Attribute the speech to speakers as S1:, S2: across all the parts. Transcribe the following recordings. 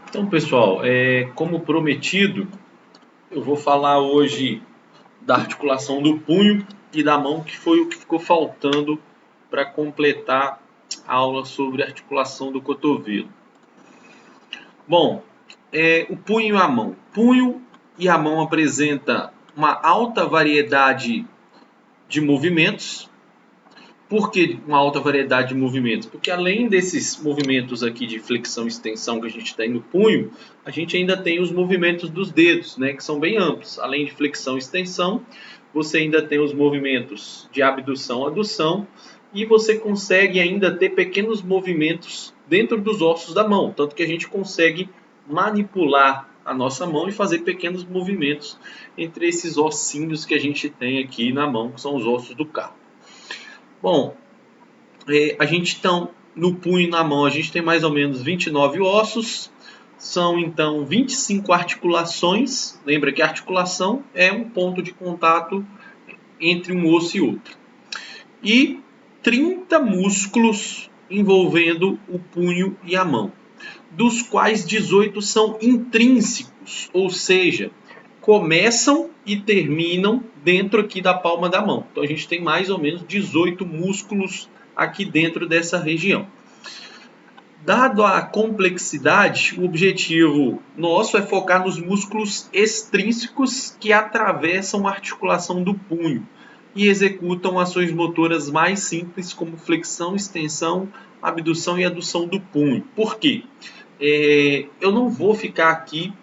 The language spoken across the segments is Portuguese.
S1: Então, pessoal, como prometido, eu vou falar hoje da articulação do punho e da mão, que foi o que ficou faltando para completar a aula sobre articulação do cotovelo. Bom, o punho e a mão. Punho e a mão apresenta uma alta variedade de movimentos. Por que uma alta variedade de movimentos? Porque além desses movimentos aqui de flexão e extensão que a gente tem no punho, a gente ainda tem os movimentos dos dedos, né, que são bem amplos. Além de flexão e extensão, você ainda tem os movimentos de abdução e adução, e você consegue ainda ter pequenos movimentos dentro dos ossos da mão, tanto que a gente consegue manipular a nossa mão e fazer pequenos movimentos entre esses ossinhos que a gente tem aqui na mão, que são os ossos do carpo. Bom, a gente então, no punho e na mão, a gente tem mais ou menos 29 ossos, são então 25 articulações. Lembra que a articulação é um ponto de contato entre um osso e outro. E 30 músculos envolvendo o punho e a mão, dos quais 18 são intrínsecos, ou seja, começam e terminam dentro aqui da palma da mão. Então a gente tem mais ou menos 18 músculos aqui dentro dessa região. Dado a complexidade, o objetivo nosso é focar nos músculos extrínsecos que atravessam a articulação do punho e executam ações motoras mais simples como flexão, extensão, abdução e adução do punho. Por quê? Eu não vou ficar aqui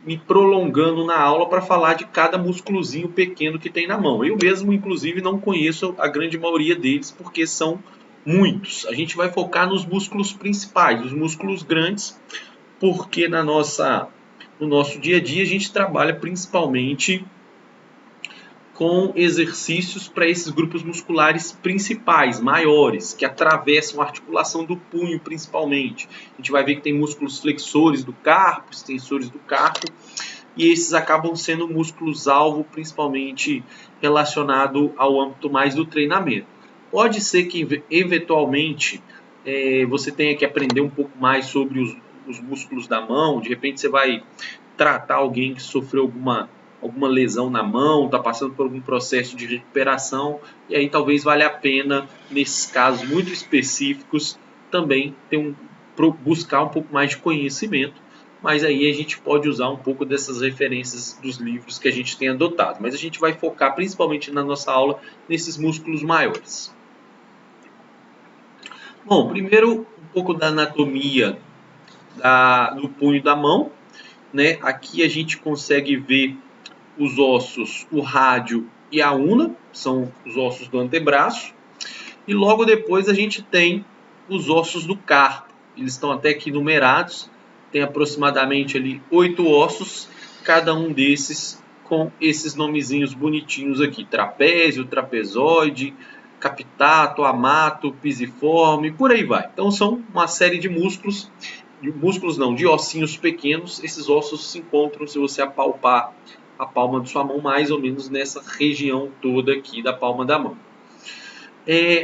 S1: me prolongando na aula para falar de cada músculozinho pequeno que tem na mão. Eu mesmo, inclusive, não conheço a grande maioria deles, porque são muitos. A gente vai focar nos músculos principais, os músculos grandes, porque no nosso dia a dia a gente trabalha principalmente com exercícios para esses grupos musculares principais, maiores, que atravessam a articulação do punho principalmente. A gente vai ver que tem músculos flexores do carpo, extensores do carpo, e esses acabam sendo músculos-alvo, principalmente relacionado ao âmbito mais do treinamento. Pode ser que, eventualmente, você tenha que aprender um pouco mais sobre os músculos da mão, de repente você vai tratar alguém que sofreu alguma lesão na mão, está passando por algum processo de recuperação, e aí talvez valha a pena, nesses casos muito específicos, também buscar um pouco mais de conhecimento, mas aí a gente pode usar um pouco dessas referências dos livros que a gente tem adotado. Mas a gente vai focar principalmente na nossa aula nesses músculos maiores. Bom, primeiro um pouco da anatomia do punho da mão, né? Aqui a gente consegue ver os ossos, o rádio e a una, são os ossos do antebraço. E logo depois a gente tem os ossos do carpo. Eles estão até aqui numerados. Tem aproximadamente ali 8 ossos, cada um desses com esses nomezinhos bonitinhos aqui. Trapézio, trapezoide, capitato, amato, pisiforme, por aí vai. Então são uma série de músculos de ossinhos pequenos. Esses ossos se encontram, se você apalpar a palma de sua mão, mais ou menos nessa região toda aqui da palma da mão.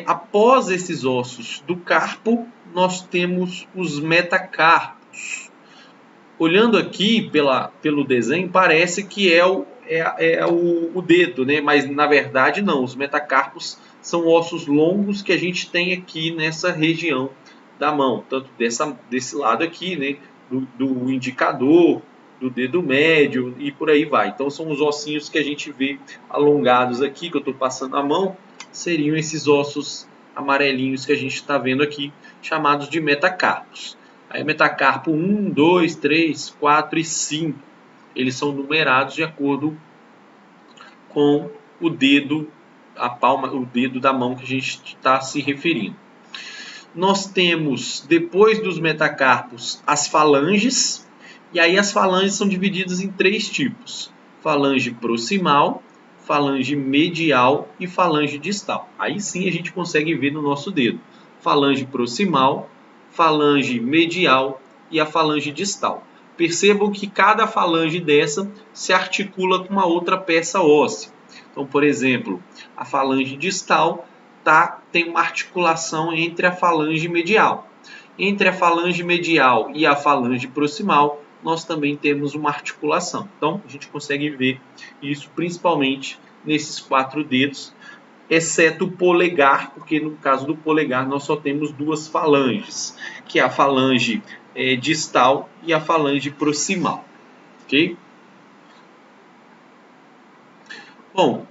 S1: Após esses ossos do carpo, nós temos os metacarpos. Olhando aqui pelo desenho, parece que é o dedo, né? Mas na verdade não. Os metacarpos são ossos longos que a gente tem aqui nessa região da mão, tanto desse lado aqui, né? Do indicador, do dedo médio e por aí vai. Então são os ossinhos que a gente vê alongados aqui, que eu estou passando a mão, seriam esses ossos amarelinhos que a gente está vendo aqui, chamados de metacarpos. Aí metacarpo 1, 2, 3, 4 e 5. Eles são numerados de acordo com o dedo, o dedo da mão que a gente está se referindo. Nós temos, depois dos metacarpos, as falanges. E aí as falanges são divididas em 3 tipos. Falange proximal, falange medial e falange distal. Aí sim a gente consegue ver no nosso dedo. Falange proximal, falange medial e a falange distal. Percebam que cada falange dessa se articula com uma outra peça óssea. Então, por exemplo, a falange distal tem uma articulação entre a falange medial. entre a falange medial e a falange proximal, nós também temos uma articulação. Então, a gente consegue ver isso principalmente nesses 4 dedos, exceto o polegar, porque no caso do polegar nós só temos 2 falanges, que é a falange distal e a falange proximal. Ok? Bom,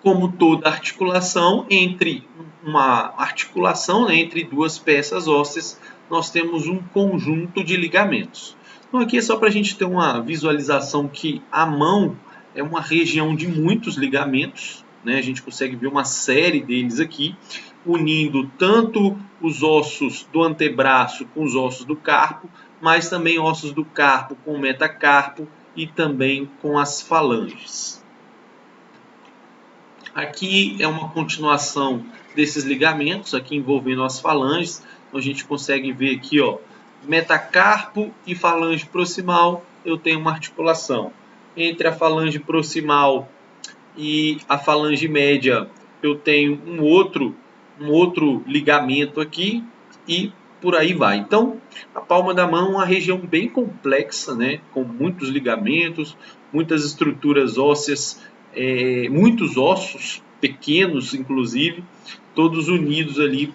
S1: como toda articulação, entre uma articulação, né, entre 2 peças ósseas, nós temos um conjunto de ligamentos. Então aqui é só para a gente ter uma visualização que a mão é uma região de muitos ligamentos, né? A gente consegue ver uma série deles aqui, unindo tanto os ossos do antebraço com os ossos do carpo, mas também ossos do carpo com o metacarpo e também com as falanges. Aqui é uma continuação desses ligamentos, aqui envolvendo as falanges. Então a gente consegue ver aqui, ó, metacarpo e falange proximal, eu tenho uma articulação. Entre a falange proximal e a falange média, eu tenho um outro ligamento aqui e por aí vai. Então, a palma da mão é uma região bem complexa, né, com muitos ligamentos, muitas estruturas ósseas, muitos ossos pequenos, inclusive, todos unidos ali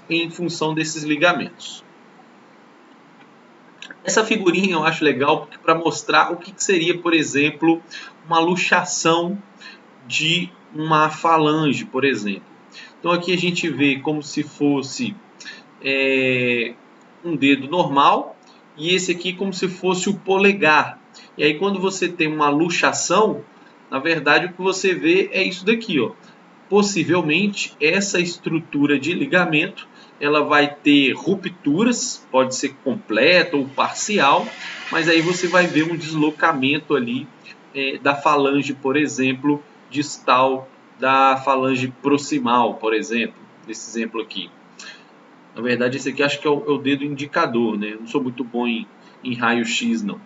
S1: em função desses ligamentos. Essa figurinha eu acho legal para mostrar o que seria, por exemplo, uma luxação de uma falange, por exemplo. Então aqui a gente vê como se fosse um dedo normal e esse aqui como se fosse o polegar. E aí quando você tem uma luxação, na verdade o que você vê é isso daqui, ó. Possivelmente essa estrutura de ligamento ela vai ter rupturas, pode ser completa ou parcial, mas aí você vai ver um deslocamento ali da falange, por exemplo, distal da falange proximal, por exemplo, desse exemplo aqui. Na verdade, esse aqui acho que é o dedo indicador, né? Eu não sou muito bom em raio-x, não.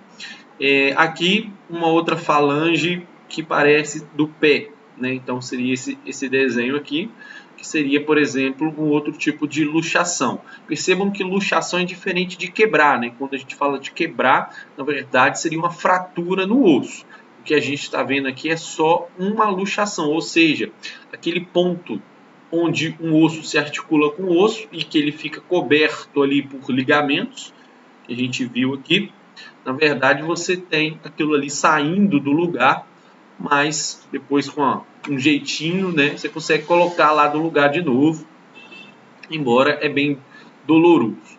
S1: Aqui, uma outra falange que parece do pé, né? Então, seria esse desenho aqui, que seria, por exemplo, um outro tipo de luxação. Percebam que luxação é diferente de quebrar, né? Quando a gente fala de quebrar, na verdade, seria uma fratura no osso. O que a gente está vendo aqui é só uma luxação, ou seja, aquele ponto onde um osso se articula com o osso e que ele fica coberto ali por ligamentos, que a gente viu aqui. Na verdade, você tem aquilo ali saindo do lugar, mas depois com um jeitinho, né, você consegue colocar lá do lugar de novo, embora é bem doloroso.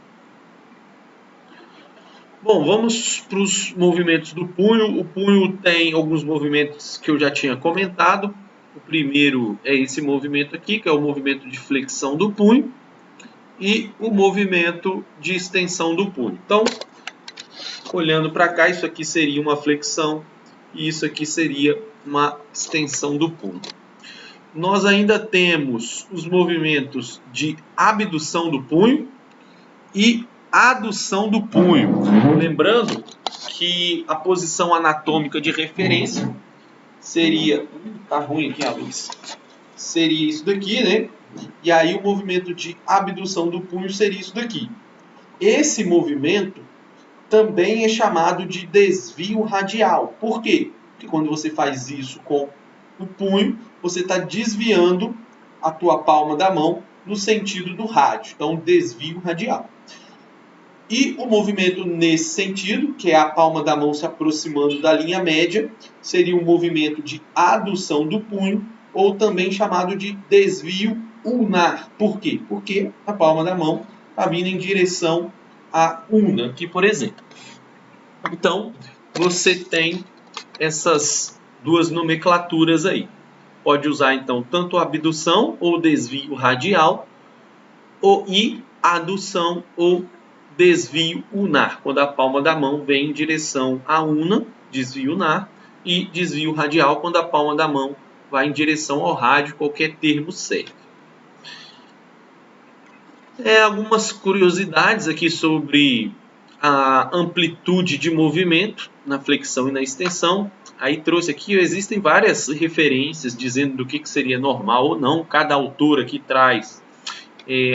S1: Bom, vamos para os movimentos do punho. O punho tem alguns movimentos que eu já tinha comentado. O primeiro é esse movimento aqui, que é o movimento de flexão do punho, e o movimento de extensão do punho. Então, olhando para cá, isso aqui seria uma flexão e isso aqui seria uma extensão do punho. Nós ainda temos os movimentos de abdução do punho e adução do punho. Lembrando que a posição anatômica de referência seria... Tá ruim aqui a luz. Seria isso daqui, né? E aí o movimento de abdução do punho seria isso daqui. Esse movimento também é chamado de desvio radial. Por quê? Porque quando você faz isso com o punho, você está desviando a tua palma da mão no sentido do rádio. Então, desvio radial. E o movimento nesse sentido, que é a palma da mão se aproximando da linha média, seria um movimento de adução do punho, ou também chamado de desvio ulnar. Por quê? Porque a palma da mão está vindo em direção à ulna, aqui por exemplo. Então, você tem essas duas nomenclaturas aí. Pode usar então tanto a abdução ou desvio radial, e adução ou desvio ulnar, quando a palma da mão vem em direção à ulna, desvio ulnar, e desvio radial, quando a palma da mão vai em direção ao rádio, qualquer termo serve. Algumas curiosidades aqui sobre a amplitude de movimento na flexão e na extensão. Aí trouxe aqui, existem várias referências dizendo do que seria normal ou não. Cada autor aqui traz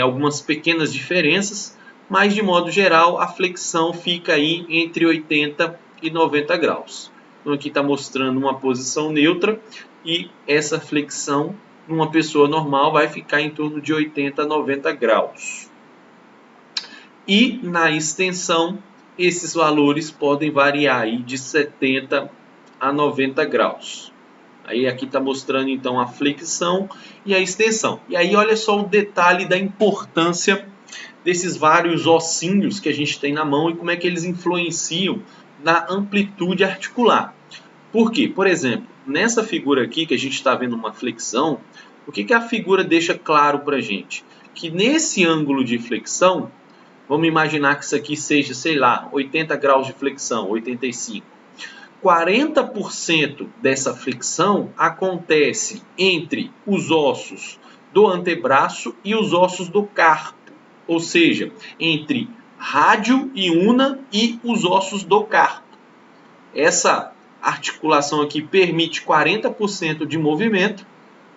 S1: algumas pequenas diferenças, mas de modo geral a flexão fica aí entre 80 e 90 graus. Então aqui está mostrando uma posição neutra e essa flexão numa pessoa normal vai ficar em torno de 80 a 90 graus. E na extensão, esses valores podem variar aí de 70 a 90 graus. Aí aqui está mostrando então a flexão e a extensão. E aí olha só o detalhe da importância desses vários ossinhos que a gente tem na mão e como é que eles influenciam na amplitude articular. Por quê? Por exemplo, nessa figura aqui que a gente está vendo uma flexão, o que a figura deixa claro para a gente? Que nesse ângulo de flexão, vamos imaginar que isso aqui seja, sei lá, 80 graus de flexão, 85. 40% dessa flexão acontece entre os ossos do antebraço e os ossos do carpo, ou seja, entre rádio e una e os ossos do carpo. Essa articulação aqui permite 40% de movimento,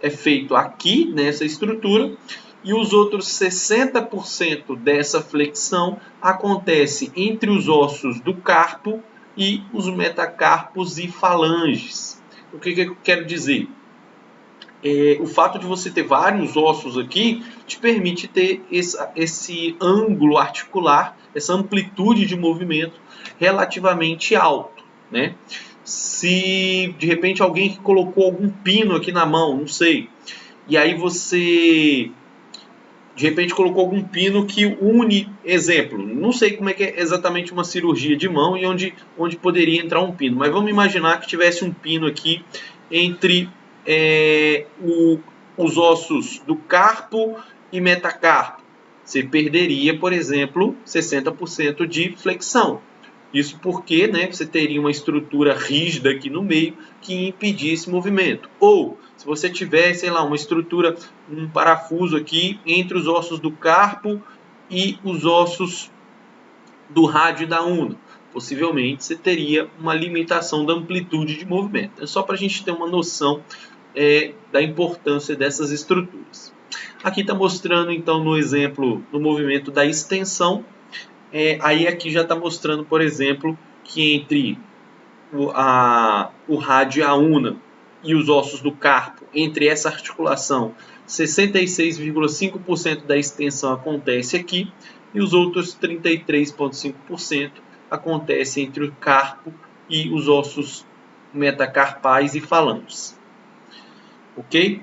S1: é feito aqui nessa estrutura, e os outros 60% dessa flexão acontece entre os ossos do carpo e os metacarpos e falanges. O que eu quero dizer? O fato de você ter vários ossos aqui te permite ter esse ângulo articular, essa amplitude de movimento relativamente alto, né? Se de repente alguém colocou algum pino aqui na mão, não sei, e aí você de repente colocou algum pino que une, exemplo, não sei como é que é exatamente uma cirurgia de mão e onde poderia entrar um pino, mas vamos imaginar que tivesse um pino aqui entre os ossos do carpo e metacarpo. Você perderia, por exemplo, 60% de flexão. Isso porque, né, você teria uma estrutura rígida aqui no meio que impedia esse movimento. Ou, se você tiver, sei lá, uma estrutura, um parafuso aqui entre os ossos do carpo e os ossos do rádio e da una, possivelmente você teria uma limitação da amplitude de movimento. É só para a gente ter uma noção da importância dessas estruturas. Aqui está mostrando, então, no exemplo, no movimento da extensão, aí aqui já está mostrando, por exemplo, que entre o rádio e a una e os ossos do carpo, entre essa articulação, 66,5% da extensão acontece aqui e os outros 33,5% acontece entre o carpo e os ossos metacarpais e falanges. Ok?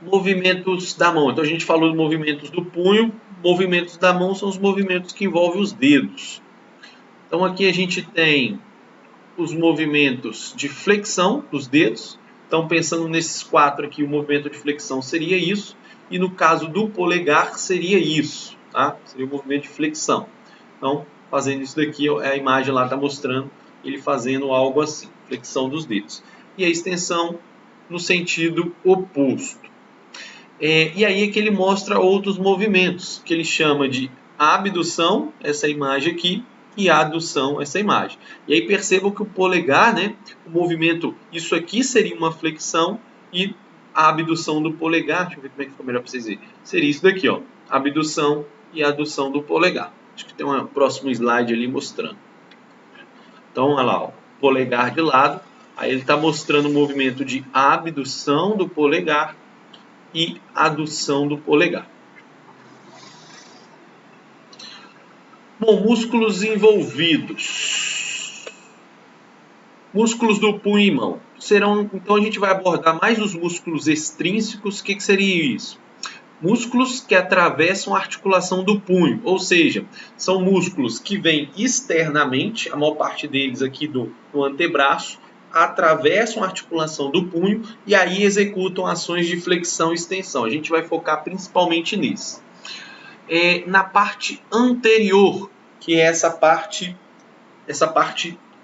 S1: Movimentos da mão. Então a gente falou de movimentos do punho. Movimentos da mão são os movimentos que envolvem os dedos. Então aqui a gente tem os movimentos de flexão dos dedos. Então pensando nesses quatro aqui, o movimento de flexão seria isso. E no caso do polegar seria isso, tá? Seria o movimento de flexão. Então fazendo isso daqui, a imagem lá está mostrando ele fazendo algo assim, flexão dos dedos. E a extensão no sentido oposto. E aí é que ele mostra outros movimentos, que ele chama de abdução, essa imagem aqui, e adução, essa imagem. E aí percebam que o polegar, né, o movimento, isso aqui seria uma flexão, e a abdução do polegar, deixa eu ver como é que ficou melhor para vocês verem, seria isso daqui, ó, abdução e adução do polegar. Acho que tem um próximo slide ali mostrando. Então, olha lá, ó, polegar de lado, aí ele está mostrando o movimento de abdução do polegar e adução do polegar. Bom, músculos envolvidos. Músculos do punho e mão. Então a gente vai abordar mais os músculos extrínsecos. O que seria isso? Músculos que atravessam a articulação do punho, ou seja, são músculos que vêm externamente, a maior parte deles aqui no antebraço, atravessam a articulação do punho e aí executam ações de flexão e extensão. A gente vai focar principalmente nisso. Na parte anterior, que é essa parte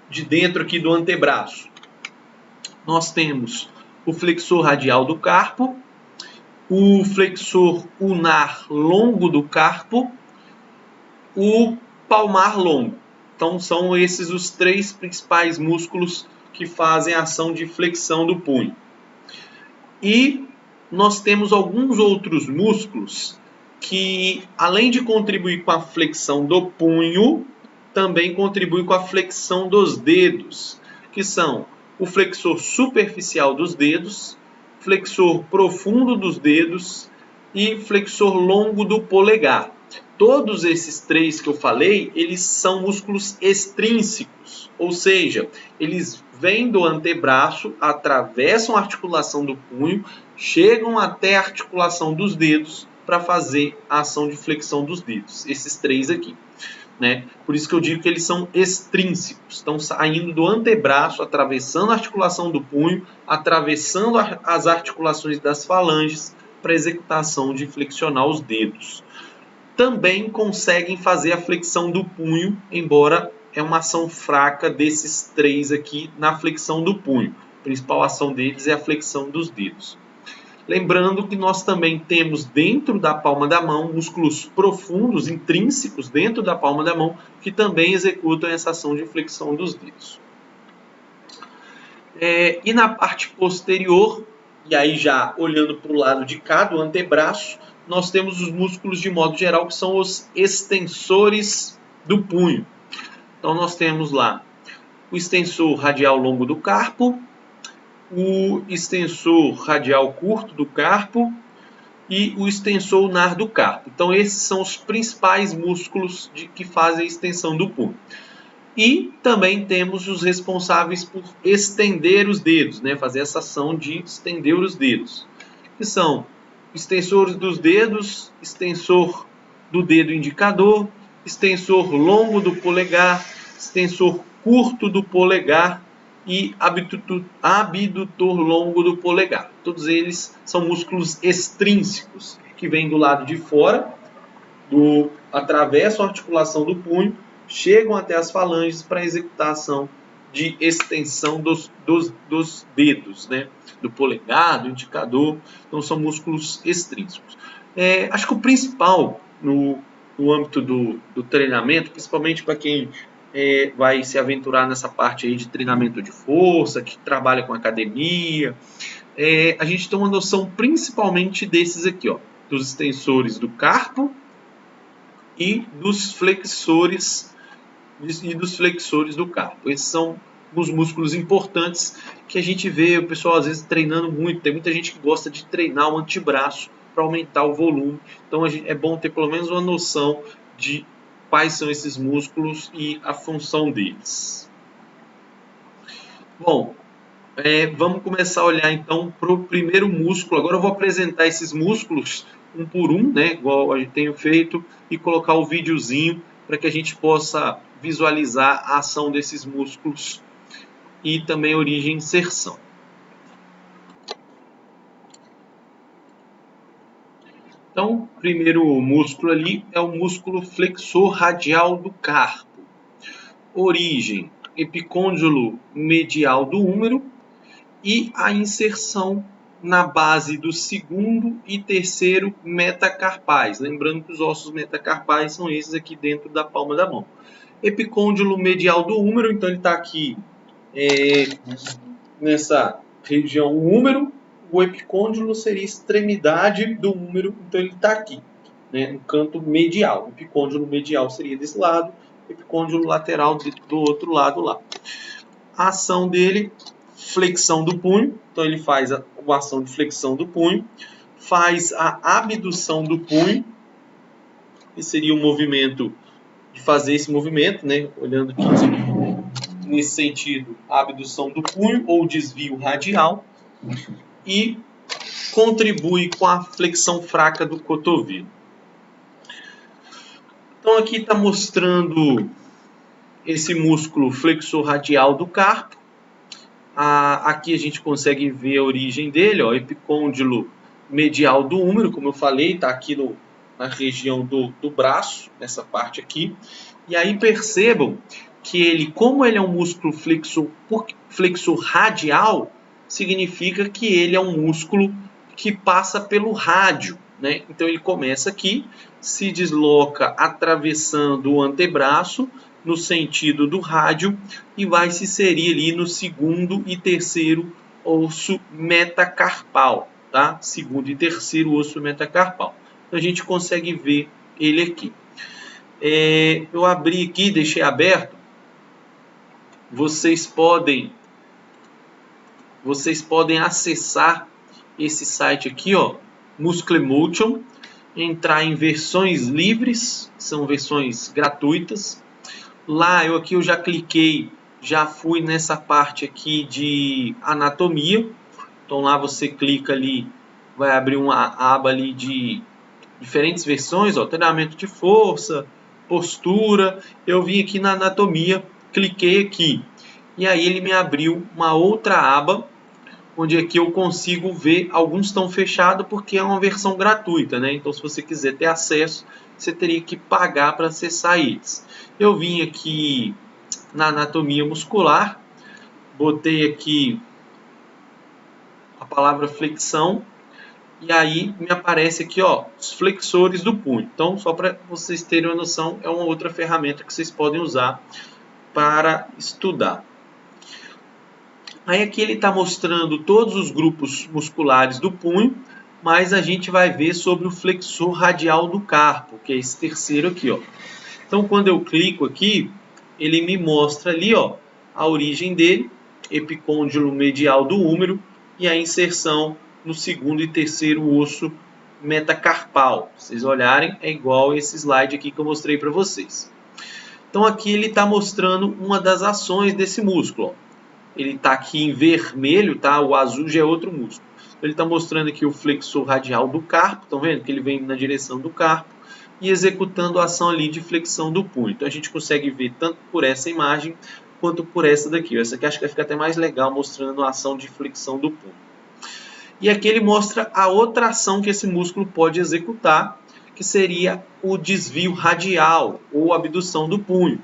S1: de dentro aqui do antebraço, nós temos o flexor radial do carpo, o flexor unar longo do carpo, o palmar longo. Então são esses os três principais músculos que fazem a ação de flexão do punho. E nós temos alguns outros músculos que, além de contribuir com a flexão do punho, também contribuem com a flexão dos dedos, que são o flexor superficial dos dedos, flexor profundo dos dedos e flexor longo do polegar. Todos esses três que eu falei, eles são músculos extrínsecos, ou seja, eles vêm do antebraço, atravessam a articulação do punho, chegam até a articulação dos dedos para fazer a ação de flexão dos dedos. Esses três aqui, né? Por isso que eu digo que eles são extrínsecos, estão saindo do antebraço, atravessando a articulação do punho, atravessando as articulações das falanges para executação de flexionar os dedos. Também conseguem fazer a flexão do punho, embora é uma ação fraca desses três aqui na flexão do punho. A principal ação deles é a flexão dos dedos. Lembrando que nós também temos dentro da palma da mão músculos profundos, intrínsecos dentro da palma da mão, que também executam essa ação de flexão dos dedos. E na parte posterior, e aí já olhando para o lado de cá, do antebraço, nós temos os músculos de modo geral, que são os extensores do punho. Então nós temos lá o extensor radial longo do carpo, o extensor radial curto do carpo e o extensor ulnar do carpo. Então esses são os principais músculos que fazem a extensão do punho. E também temos os responsáveis por estender os dedos, né? Fazer essa ação de estender os dedos, que são extensores dos dedos, extensor do dedo indicador, extensor longo do polegar, extensor curto do polegar e abdutor longo do polegar. Todos eles são músculos extrínsecos, que vêm do lado de fora, atravessam a articulação do punho, chegam até as falanges para executar a ação de extensão dos dedos, né? Do polegar, do indicador. Então são músculos extrínsecos. Acho que o principal no âmbito do treinamento, principalmente para quem vai se aventurar nessa parte aí de treinamento de força, que trabalha com academia, a gente tem uma noção principalmente desses aqui, ó, dos extensores do carpo e dos flexores do carpo. Esses são os músculos importantes que a gente vê o pessoal às vezes treinando muito. Tem muita gente que gosta de treinar o antebraço para aumentar o volume. Então é bom ter pelo menos uma noção de quais são esses músculos e a função deles. Bom, vamos começar a olhar então para o primeiro músculo. Agora eu vou apresentar esses músculos um por um, né, igual a gente tem feito, e colocar o videozinho para que a gente possa visualizar a ação desses músculos e também origem e inserção. Então, o primeiro músculo ali é o músculo flexor radial do carpo. Origem, epicôndilo medial do húmero e a inserção na base do segundo e terceiro metacarpais. Lembrando que os ossos metacarpais são esses aqui dentro da palma da mão. Epicôndilo medial do húmero, então ele está aqui nessa região húmero. O epicôndilo seria a extremidade do húmero, então ele está aqui, né, no canto medial. O epicôndilo medial seria desse lado, o epicôndilo lateral do outro lado lá. A ação dele, flexão do punho, então ele faz a ação de flexão do punho, faz a abdução do punho, que seria o movimento de fazer esse movimento, né, olhando aqui nesse sentido, a abdução do punho ou desvio radial, e contribui com a flexão fraca do cotovelo. Então aqui está mostrando esse músculo flexor radial do carpo. Aqui a gente consegue ver a origem dele, ó, epicôndilo medial do húmero, como eu falei, está aqui na região do braço, nessa parte aqui. E aí percebam que como ele é um músculo flexor radial, significa que ele é um músculo que passa pelo rádio, né? Então ele começa aqui, se desloca atravessando o antebraço no sentido do rádio e vai se inserir ali no segundo e terceiro osso metacarpal. tá? Segundo e terceiro osso metacarpal. Então a gente consegue ver ele aqui. Eu abri aqui, deixei aberto. Vocês podem acessar esse site aqui, ó, Muscle Emotion, entrar em versões livres, são versões gratuitas. Lá eu já cliquei, já fui nessa parte aqui de anatomia. Então lá você clica ali, vai abrir uma aba ali de diferentes versões, ó, treinamento de força, postura. Eu vim aqui na anatomia, cliquei aqui. E aí ele me abriu uma outra aba, onde aqui eu consigo ver, alguns estão fechados porque é uma versão gratuita, né? Então se você quiser ter acesso, você teria que pagar para acessar eles. Eu vim aqui na anatomia muscular, botei aqui a palavra flexão, e aí me aparece aqui, ó, os flexores do punho. Então, só para vocês terem uma noção, é uma outra ferramenta que vocês podem usar para estudar. Aí aqui ele está mostrando todos os grupos musculares do punho, mas a gente vai ver sobre o flexor radial do carpo, que é esse terceiro aqui, ó. Então, quando eu clico aqui, ele me mostra ali, ó, a origem dele, epicôndilo medial do húmero e a inserção no segundo e terceiro osso metacarpal. Se vocês olharem, é igual esse slide aqui que eu mostrei para vocês. Então, aqui ele está mostrando uma das ações desse músculo, ó. Ele está aqui em vermelho, tá? O azul já é outro músculo. Ele está mostrando aqui o flexor radial do carpo. Estão vendo que ele vem na direção do carpo e executando a ação ali de flexão do punho. Então a gente consegue ver tanto por essa imagem quanto por essa daqui. Essa aqui acho que vai ficar até mais legal, mostrando a ação de flexão do punho. E aqui ele mostra a outra ação que esse músculo pode executar, que seria o desvio radial ou abdução do punho.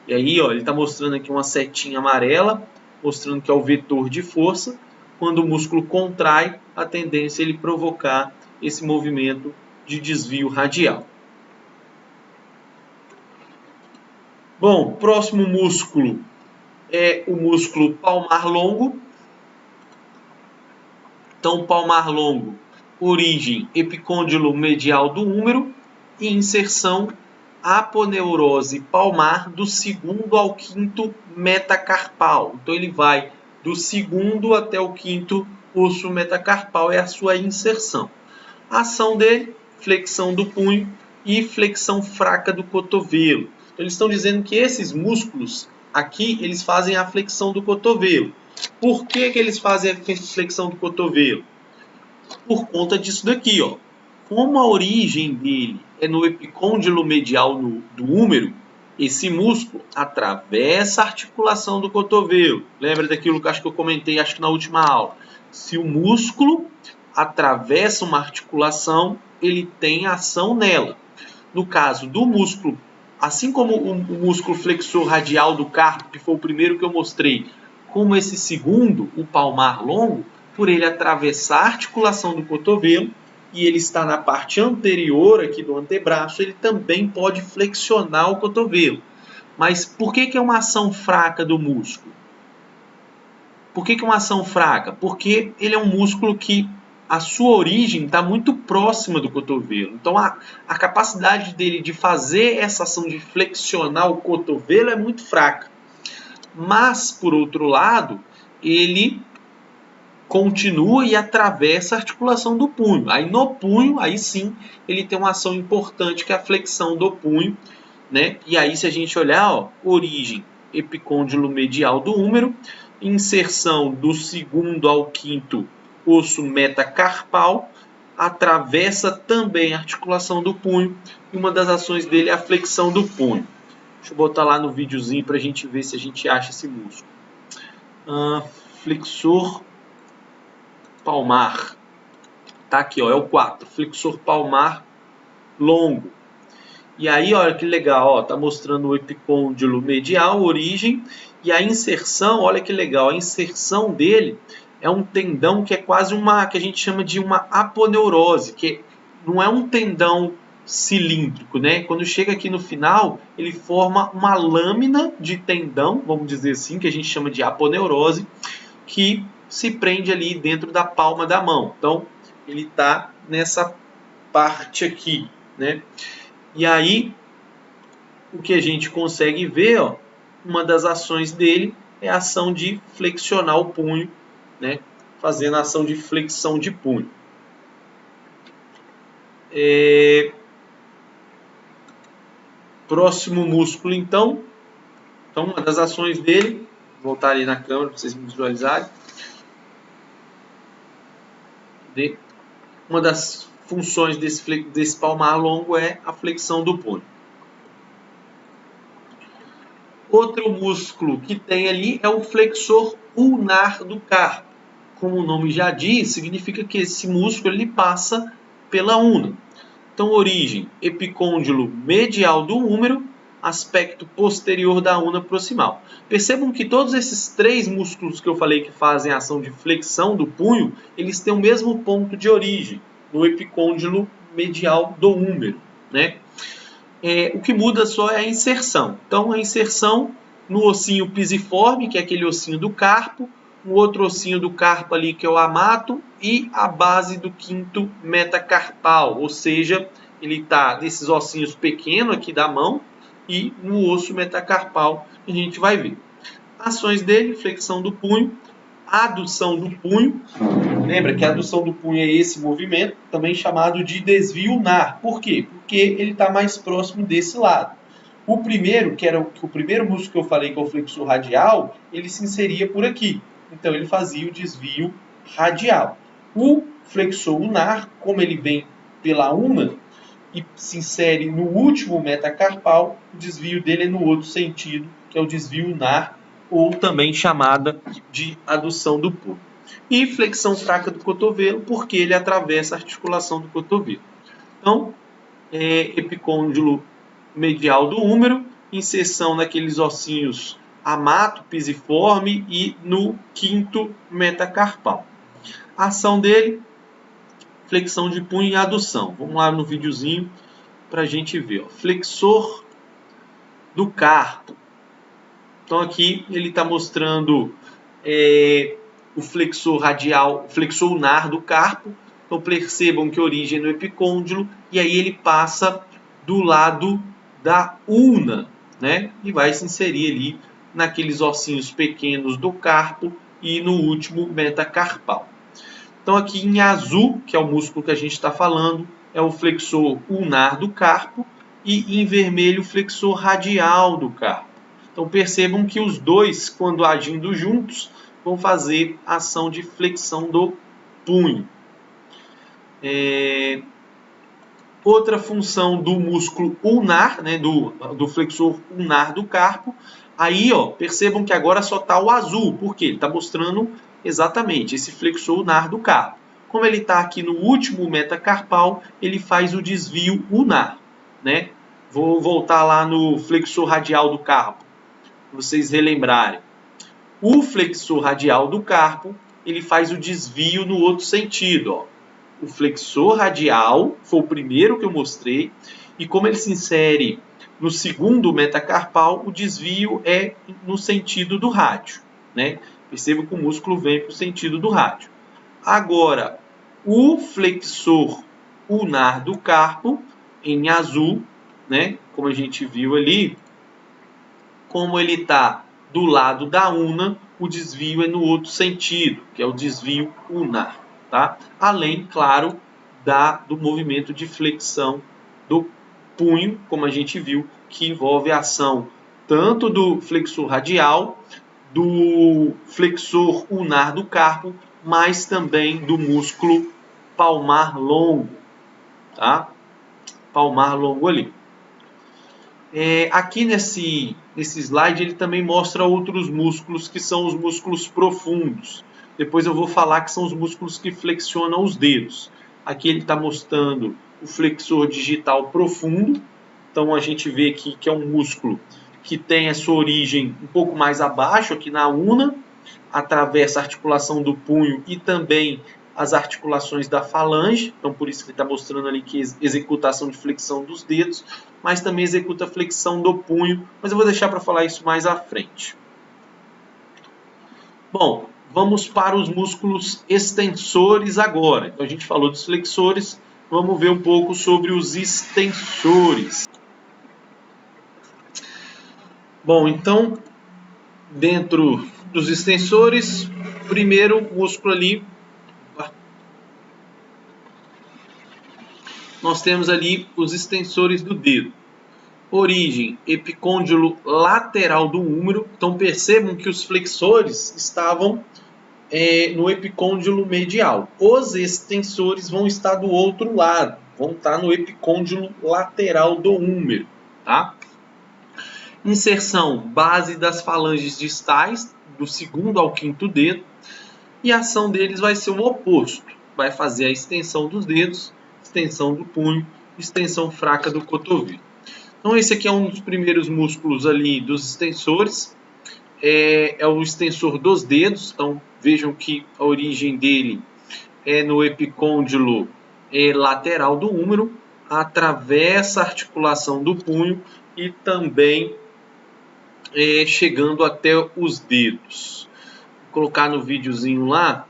S1: E aí, ó, ele está mostrando aqui uma setinha amarela, mostrando que é o vetor de força. Quando o músculo contrai, a tendência é ele provocar esse movimento de desvio radial. Bom, próximo músculo é o músculo palmar longo. Então, palmar longo, origem epicôndilo medial do húmero e inserção aponeurose palmar do segundo ao quinto metacarpal. Então ele vai do segundo até o quinto osso metacarpal, é a sua inserção. A ação dele, flexão do punho e flexão fraca do cotovelo. Então eles estão dizendo que esses músculos aqui, eles fazem a flexão do cotovelo. Por que eles fazem a flexão do cotovelo? Por conta disso daqui, ó. Como a origem dele é no epicôndilo medial do húmero, esse músculo atravessa a articulação do cotovelo. Lembra daquilo que acho que eu comentei na última aula? Se o músculo atravessa uma articulação, ele tem ação nela. No caso do músculo, assim como o músculo flexor radial do carpo, que foi o primeiro que eu mostrei, como esse segundo, o palmar longo, por ele atravessar a articulação do cotovelo, e ele está na parte anterior aqui do antebraço, ele também pode flexionar o cotovelo. Mas por que é uma ação fraca do músculo? Por que é uma ação fraca? Porque ele é um músculo que a sua origem está muito próxima do cotovelo. Então a capacidade dele de fazer essa ação de flexionar o cotovelo é muito fraca. Mas, por outro lado, ele continua e atravessa a articulação do punho. Aí no punho, aí sim, ele tem uma ação importante que é a flexão do punho, né? E aí se a gente olhar, ó, origem, epicôndilo medial do húmero, inserção do segundo ao quinto osso metacarpal, atravessa também a articulação do punho, e uma das ações dele é a flexão do punho. Deixa eu botar lá no videozinho para a gente ver se a gente acha esse músculo. Flexor palmar. Tá aqui, ó, é o 4. Flexor palmar longo. E aí, olha que legal, ó, tá mostrando o epicôndilo medial, origem, e a inserção, olha que legal, a inserção dele é um tendão que é quase uma, que a gente chama de uma aponeurose, que não é um tendão cilíndrico, né? Quando chega aqui no final, ele forma uma lâmina de tendão, vamos dizer assim, que a gente chama de aponeurose, que se prende ali dentro da palma da mão. Então, ele está nessa parte aqui, né? E aí, o que a gente consegue ver, ó, uma das ações dele é a ação de flexionar o punho, né? Fazendo a ação de flexão de punho. Próximo músculo, então, uma das ações dele, vou voltar ali na câmera para vocês visualizarem. Uma das funções desse palmar longo é a flexão do punho. Outro músculo que tem ali é o flexor ulnar do carpo. Como o nome já diz, significa que esse músculo ele passa pela una. Então, origem, epicôndilo medial do húmero, aspecto posterior da una proximal. Percebam que todos esses três músculos que eu falei que fazem a ação de flexão do punho, eles têm o mesmo ponto de origem, no epicôndilo medial do húmero, né? O que muda só é a inserção. Então, a inserção no ossinho pisiforme, que é aquele ossinho do carpo, um outro ossinho do carpo ali, que é o amato, e a base do quinto metacarpal, ou seja, ele está nesses ossinhos pequenos aqui da mão e no osso metacarpal, que a gente vai ver. Ações dele, flexão do punho, adução do punho. Lembra que a adução do punho é esse movimento, também chamado de desvio ulnar. Por quê? Porque ele está mais próximo desse lado. O primeiro, que era o primeiro músculo que eu falei, que é o flexor radial, ele se inseria por aqui. Então, ele fazia o desvio radial. O flexor ulnar, como ele vem pela una e se insere no último metacarpal, o desvio dele é no outro sentido, que é o desvio ulnar, ou também chamada de adução do punho. E flexão fraca do cotovelo, porque ele atravessa a articulação do cotovelo. Então, epicôndilo medial do húmero, inserção naqueles ossinhos amato, pisiforme e no quinto metacarpal. A ação dele, flexão de punho e adução. Vamos lá no videozinho para a gente ver. Ó. Flexor do carpo. Então aqui ele está mostrando o flexor radial, o flexor ulnar do carpo. Então percebam que a origem é no epicôndilo e aí ele passa do lado da una, né? E vai se inserir ali naqueles ossinhos pequenos do carpo e no último metacarpal. Então aqui em azul, que é o músculo que a gente está falando, é o flexor ulnar do carpo e em vermelho o flexor radial do carpo. Então percebam que os dois, quando agindo juntos, vão fazer ação de flexão do punho. Outra função do músculo ulnar, né, do flexor ulnar do carpo, aí ó, percebam que agora só está o azul, porque ele está mostrando exatamente esse flexor ulnar do carpo. Como ele está aqui no último metacarpal, ele faz o desvio ulnar. Né? Vou voltar lá no flexor radial do carpo, para vocês relembrarem. O flexor radial do carpo, ele faz o desvio no outro sentido. Ó. O flexor radial foi o primeiro que eu mostrei, e como ele se insere no segundo metacarpal, o desvio é no sentido do rádio. Né? Perceba que o músculo vem para o sentido do rádio. Agora, o flexor ulnar do carpo, em azul, né? Como a gente viu ali, como ele está do lado da una, o desvio é no outro sentido, que é o desvio ulnar. Tá? Além, claro, do movimento de flexão do punho, como a gente viu, que envolve a ação tanto do flexor radial, do flexor ulnar do carpo, mas também do músculo palmar longo. Tá? Palmar longo ali. Aqui nesse slide ele também mostra outros músculos que são os músculos profundos. Depois eu vou falar que são os músculos que flexionam os dedos. Aqui ele está mostrando o flexor digital profundo. Então a gente vê aqui que é um músculo que tem a sua origem um pouco mais abaixo, aqui na una, atravessa a articulação do punho e também as articulações da falange. Então por isso que ele está mostrando ali que executa a ação de flexão dos dedos, mas também executa a flexão do punho, mas eu vou deixar para falar isso mais à frente. Bom, vamos para os músculos extensores agora. Então a gente falou dos flexores, vamos ver um pouco sobre os extensores. Bom, então, dentro dos extensores, primeiro músculo ali, nós temos ali os extensores do dedo. Origem, epicôndilo lateral do húmero. Então percebam que os flexores estavam no epicôndilo medial. Os extensores vão estar do outro lado, vão estar no epicôndilo lateral do húmero. Tá? Inserção, base das falanges distais, do segundo ao quinto dedo, e a ação deles vai ser o oposto. Vai fazer a extensão dos dedos, extensão do punho, extensão fraca do cotovelo. Então esse aqui é um dos primeiros músculos ali dos extensores, é o extensor dos dedos. Então vejam que a origem dele é no epicôndilo lateral do húmero, atravessa a articulação do punho e também chegando até os dedos. Vou colocar no videozinho lá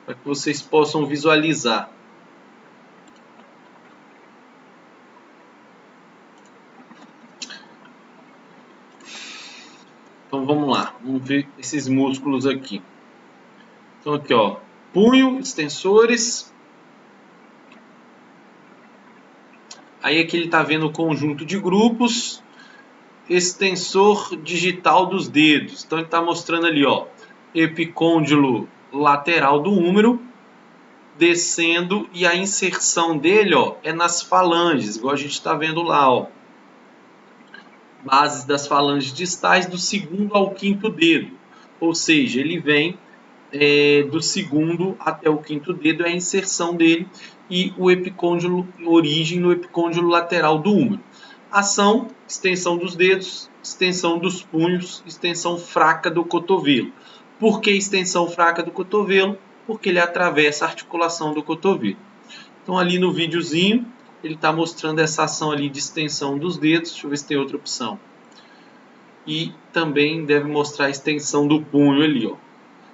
S1: para que vocês possam visualizar. Então vamos lá, vamos ver esses músculos aqui. Então aqui, ó, punho, extensores. Aí aqui ele está vendo o conjunto de grupos, extensor digital dos dedos. Então ele está mostrando ali, ó, epicôndilo lateral do húmero, descendo, e a inserção dele, ó, é nas falanges, igual a gente está vendo lá, ó. Bases das falanges distais do segundo ao quinto dedo. Ou seja, ele vem do segundo até o quinto dedo, é a inserção dele, e o epicôndilo, origem no epicôndilo lateral do húmero. Ação, extensão dos dedos, extensão dos punhos, extensão fraca do cotovelo. Por que extensão fraca do cotovelo? Porque ele atravessa a articulação do cotovelo. Então ali no videozinho, ele está mostrando essa ação ali de extensão dos dedos. Deixa eu ver se tem outra opção. E também deve mostrar a extensão do punho ali, ó.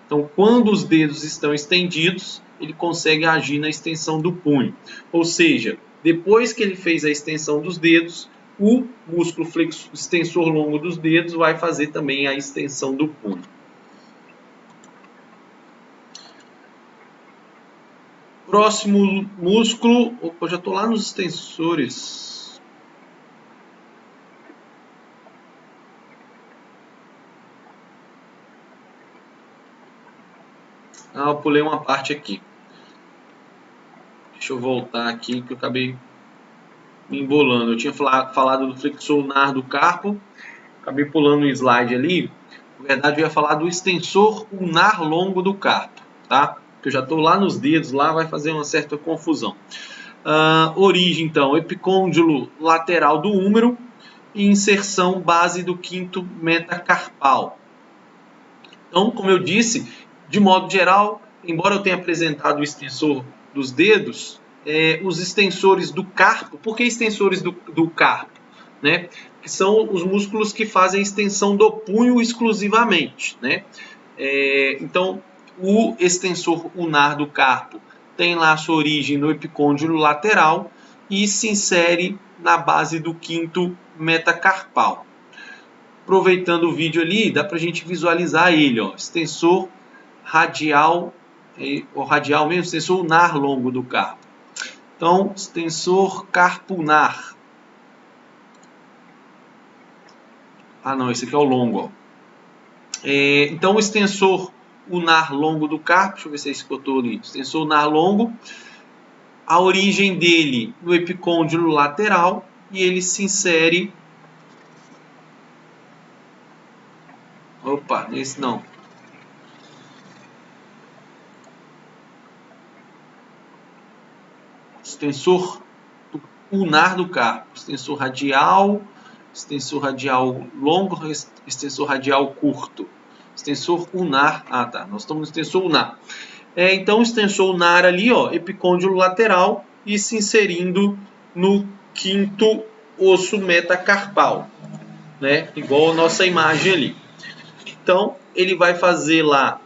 S1: Então, quando os dedos estão estendidos, ele consegue agir na extensão do punho. Ou seja, depois que ele fez a extensão dos dedos, o músculo extensor longo dos dedos vai fazer também a extensão do punho. Próximo músculo, opa, já estou lá nos extensores. Ah, eu pulei uma parte aqui. Deixa eu voltar aqui que eu acabei me embolando. Eu tinha falado do flexor ulnar do carpo, acabei pulando um slide ali. Na verdade, eu ia falar do extensor ulnar longo do carpo, tá? Porque eu já estou lá nos dedos, lá vai fazer uma certa confusão. Origem, então, epicôndilo lateral do húmero e inserção base do quinto metacarpal. Então, como eu disse, de modo geral, embora eu tenha apresentado o extensor dos dedos, os extensores do carpo. Por que extensores do carpo? Né? Que são os músculos que fazem a extensão do punho exclusivamente. Né? Então, o extensor ulnar do carpo tem lá a sua origem no epicôndilo lateral e se insere na base do quinto metacarpal. Aproveitando o vídeo ali, dá para a gente visualizar ele, ó, extensor radial, ou radial mesmo, extensor ulnar longo do carpo. Então, extensor carpo ulnar. Ah, não, esse aqui é o longo, ó. Então, o extensor ulnar longo do carpo, deixa eu ver se é esse que eu estou ali, extensor ulnar longo, a origem dele no epicôndilo lateral, e ele se insere... Opa, esse não. Extensor ulnar do carpo, extensor radial longo, extensor radial curto, extensor ulnar. Ah, tá, nós estamos no extensor ulnar. Então, o extensor ulnar ali, ó, epicôndilo lateral e se inserindo no quinto osso metacarpal, né? Igual a nossa imagem ali. Então, ele vai fazer lá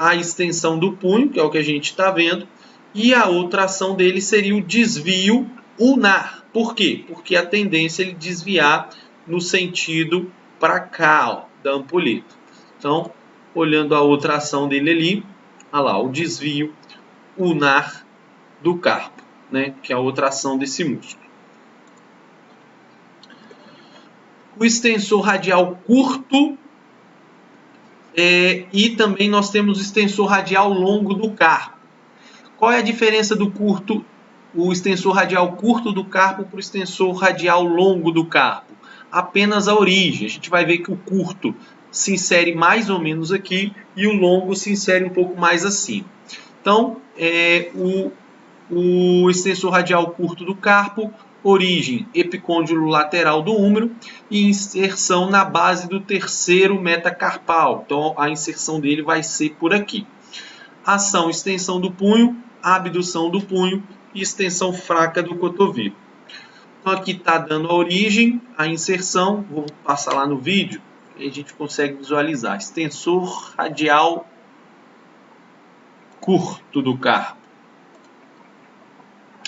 S1: a extensão do punho, que é o que a gente está vendo, e a outra ação dele seria o desvio ulnar. Por quê? Porque a tendência é ele desviar no sentido para cá, ó, da ampulheta. Então, olhando a outra ação dele ali, olha lá, o desvio ulnar do carpo, né, que é a outra ação desse músculo. O extensor radial curto e também nós temos o extensor radial longo do carpo. Qual é a diferença do curto, o extensor radial curto do carpo para o extensor radial longo do carpo? Apenas a origem. A gente vai ver que o curto se insere mais ou menos aqui e o longo se insere um pouco mais acima. Então, o extensor radial curto do carpo, origem epicôndilo lateral do húmero e inserção na base do terceiro metacarpal. Então, a inserção dele vai ser por aqui. Ação, extensão do punho, abdução do punho e extensão fraca do cotovelo. Então, aqui está dando a origem, a inserção. Vou passar lá no vídeo e a gente consegue visualizar. Extensor radial curto do carpo.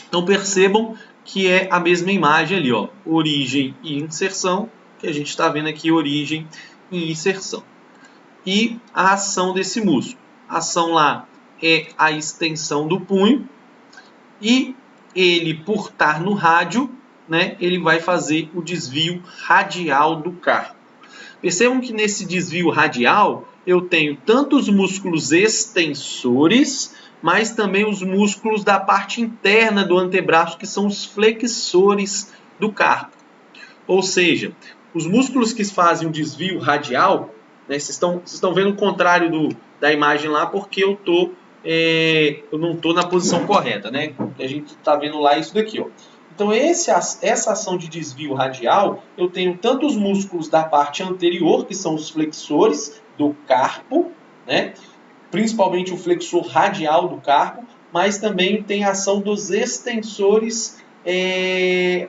S1: Então, percebam que é a mesma imagem ali, ó, origem e inserção, que a gente está vendo aqui, origem e inserção. E a ação desse músculo. A ação lá é a extensão do punho e ele, por estar no rádio, né, ele vai fazer o desvio radial do carpo. Percebam que nesse desvio radial eu tenho tanto os músculos extensores, mas também os músculos da parte interna do antebraço, que são os flexores do carpo. Ou seja, os músculos que fazem o desvio radial, né, vocês estão vendo o contrário da imagem lá, porque eu não estou na posição correta, né? A gente está vendo lá isso daqui, ó. Então, essa ação de desvio radial, eu tenho tanto os músculos da parte anterior, que são os flexores do carpo, né? Principalmente o flexor radial do carpo, mas também tem a ação dos extensores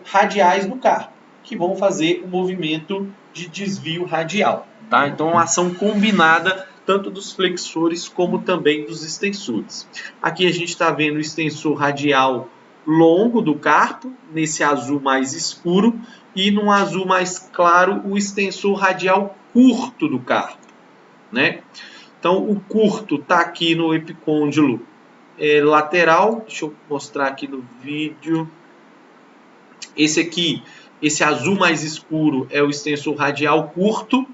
S1: radiais do carpo, que vão fazer o movimento de desvio radial. Tá? Então, uma ação combinada tanto dos flexores como também dos extensores. Aqui a gente está vendo o extensor radial longo do carpo, nesse azul mais escuro, e num azul mais claro, o extensor radial curto do carpo, né? Então, o curto está aqui no epicôndilo lateral. Deixa eu mostrar aqui no vídeo. Esse aqui, esse azul mais escuro, é o extensor radial curto.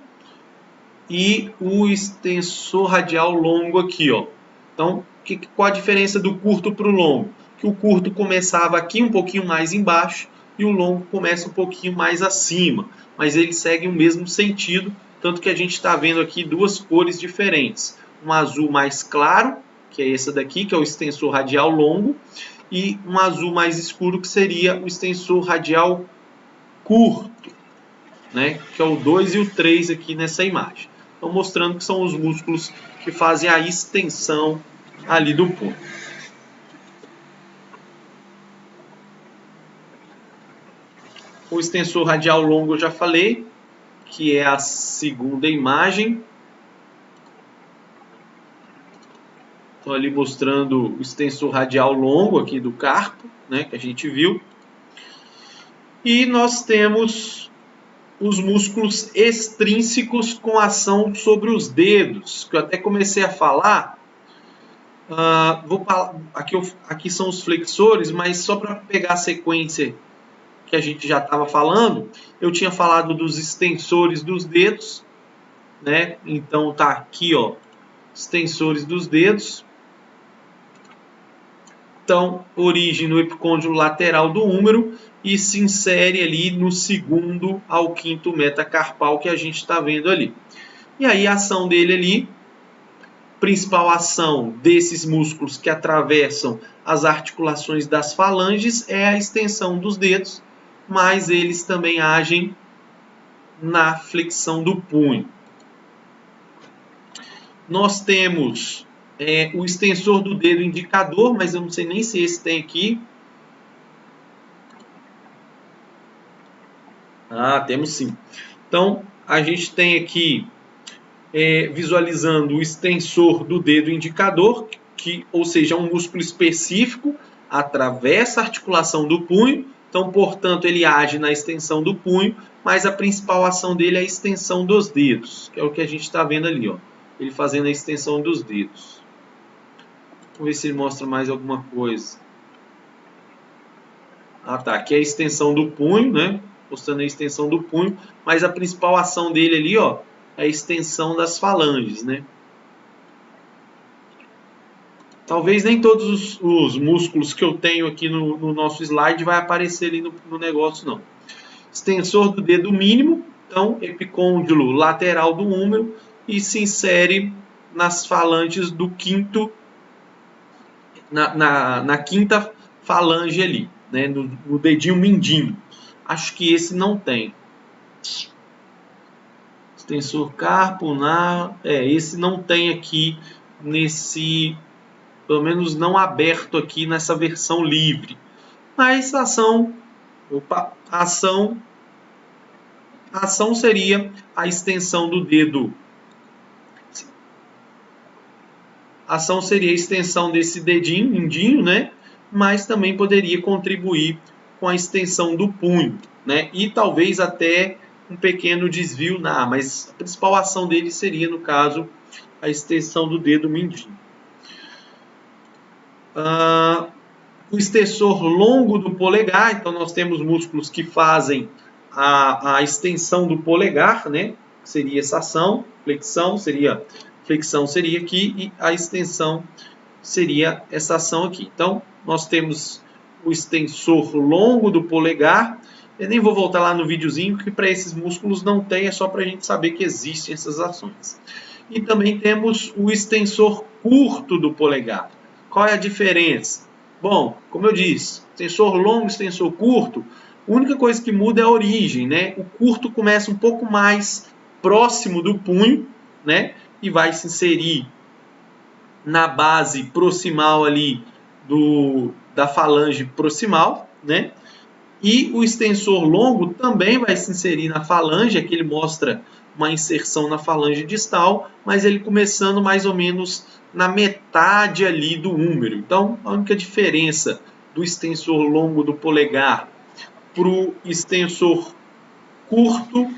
S1: E o extensor radial longo aqui, ó. Então, qual a diferença do curto para o longo? Que o curto começava aqui um pouquinho mais embaixo e o longo começa um pouquinho mais acima. Mas eles seguem o mesmo sentido, tanto que a gente está vendo aqui duas cores diferentes. Um azul mais claro, que é essa daqui, que é o extensor radial longo, e um azul mais escuro, que seria o extensor radial curto, né? Que é o 2 e o 3 aqui nessa imagem. Então, mostrando que são os músculos que fazem a extensão ali do punho. O extensor radial longo eu já falei, que é a segunda imagem. Estou ali mostrando o extensor radial longo aqui do carpo, né, que a gente viu. E nós temos os músculos extrínsecos com ação sobre os dedos, que eu até comecei a falar. Aqui são os flexores, mas só para pegar a sequência que a gente já estava falando, eu tinha falado dos extensores dos dedos, né? Então tá aqui, ó, extensores dos dedos. Então, origem no epicôndilo lateral do húmero e se insere ali no segundo ao quinto metacarpal que a gente está vendo ali. E aí a ação dele ali, principal ação desses músculos que atravessam as articulações das falanges é a extensão dos dedos, mas eles também agem na flexão do punho. Nós temos o extensor do dedo indicador, mas eu não sei nem se esse tem aqui. Ah, temos sim. Então, a gente tem aqui visualizando o extensor do dedo indicador, ou seja, um músculo específico, atravessa a articulação do punho. Então, portanto, ele age na extensão do punho, mas a principal ação dele é a extensão dos dedos, que é o que a gente está vendo ali, ó, ele fazendo a extensão dos dedos. Vamos ver se ele mostra mais alguma coisa. Ah, tá. Aqui é a extensão do punho, né? Mostrando a extensão do punho, mas a principal ação dele ali, ó, é a extensão das falanges, né? Talvez nem todos os músculos que eu tenho aqui no nosso slide vai aparecer ali no negócio, não. Extensor do dedo mínimo, então epicôndilo lateral do húmero, e se insere nas falanges do quinto, na quinta falange ali, né, no dedinho mindinho. Acho que esse não tem. Extensor carpunar, esse não tem aqui nesse, pelo menos não aberto aqui nessa versão livre. Mas a ação seria a extensão do dedo. A ação seria a extensão desse dedinho, mindinho, né? Mas também poderia contribuir com a extensão do punho, né? E talvez até um pequeno desvio mas a principal ação dele seria, no caso, a extensão do dedo mindinho. O extensor longo do polegar, então nós temos músculos que fazem a extensão do polegar, né? Seria essa ação, flexão seria aqui e a extensão seria essa ação aqui. Então, nós temos o extensor longo do polegar. Eu nem vou voltar lá no videozinho, que para esses músculos não tem, é só para a gente saber que existem essas ações. E também temos o extensor curto do polegar. Qual é a diferença? Bom, como eu disse, extensor longo, extensor curto, a única coisa que muda é a origem, né? O curto começa um pouco mais próximo do punho, né? E vai se inserir na base proximal ali da falange proximal, né? E o extensor longo também vai se inserir na falange, aqui ele mostra uma inserção na falange distal, mas ele começando mais ou menos na metade ali do húmero. Então, a única diferença do extensor longo do polegar para o extensor curto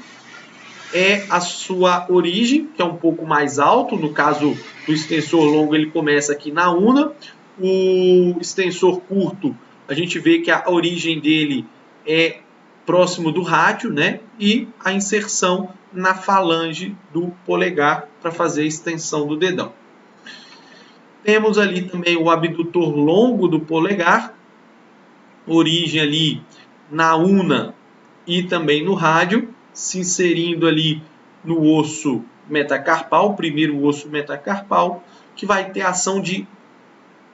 S1: é a sua origem, que é um pouco mais alto. No caso do extensor longo, ele começa aqui na una. O extensor curto, a gente vê que a origem dele é próximo do rádio, né? E a inserção na falange do polegar para fazer a extensão do dedão. Temos ali também o abdutor longo do polegar, origem ali na una e também no rádio, se inserindo ali no osso metacarpal, primeiro osso metacarpal, que vai ter a ação de...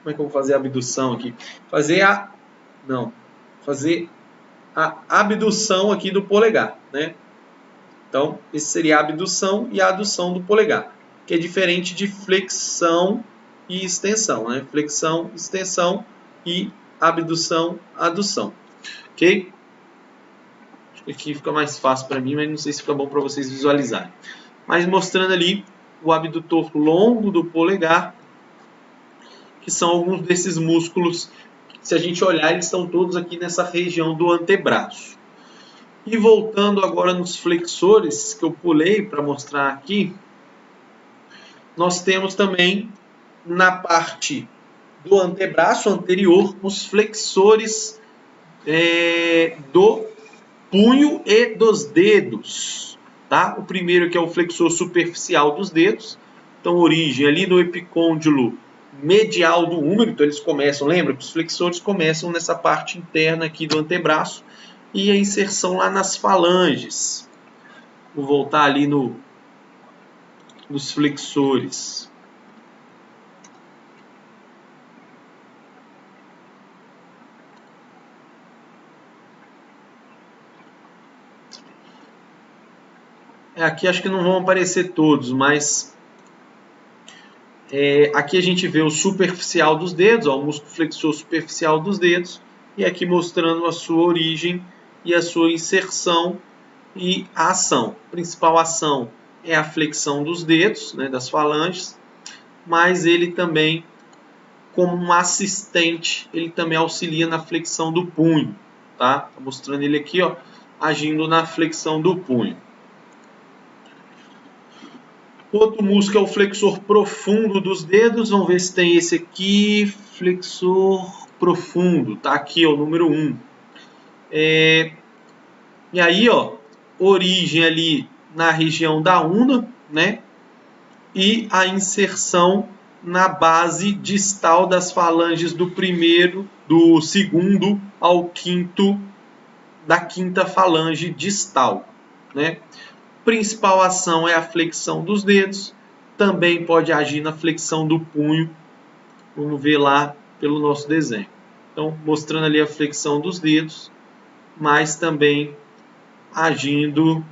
S1: Como é que eu vou fazer a abdução aqui? Fazer a abdução aqui do polegar, né? Então, esse seria a abdução e a adução do polegar, que é diferente de flexão e extensão, né? Flexão, extensão e abdução, adução. Ok? Aqui fica mais fácil para mim, mas não sei se fica bom para vocês visualizarem. Mas mostrando ali o abdutor longo do polegar, que são alguns desses músculos, se a gente olhar, eles estão todos aqui nessa região do antebraço. E voltando agora nos flexores, que eu pulei para mostrar aqui, nós temos também na parte do antebraço anterior os flexores do punho e dos dedos, tá? O primeiro que é o flexor superficial dos dedos, então origem ali no epicôndilo medial do húmero, então eles começam, lembra que os flexores começam nessa parte interna aqui do antebraço e a inserção lá nas falanges. Vou voltar ali nos flexores. Aqui acho que não vão aparecer todos, mas aqui a gente vê o superficial dos dedos, ó, o músculo flexor superficial dos dedos, e aqui mostrando a sua origem e a sua inserção e a ação. A principal ação é a flexão dos dedos, né, das falanges, mas ele também, como um assistente, ele também auxilia na flexão do punho, tá? Tô mostrando ele aqui, ó, agindo na flexão do punho. Outro músculo é o flexor profundo dos dedos. Vamos ver se tem esse aqui, flexor profundo, tá aqui, ó, o número 1. E aí, ó, origem ali na região da una, né? E a inserção na base distal das falanges do segundo ao quinto, da quinta falange distal, né? Principal ação é a flexão dos dedos, também pode agir na flexão do punho, vamos ver lá pelo nosso desenho. Então, mostrando ali a flexão dos dedos, mas também agindo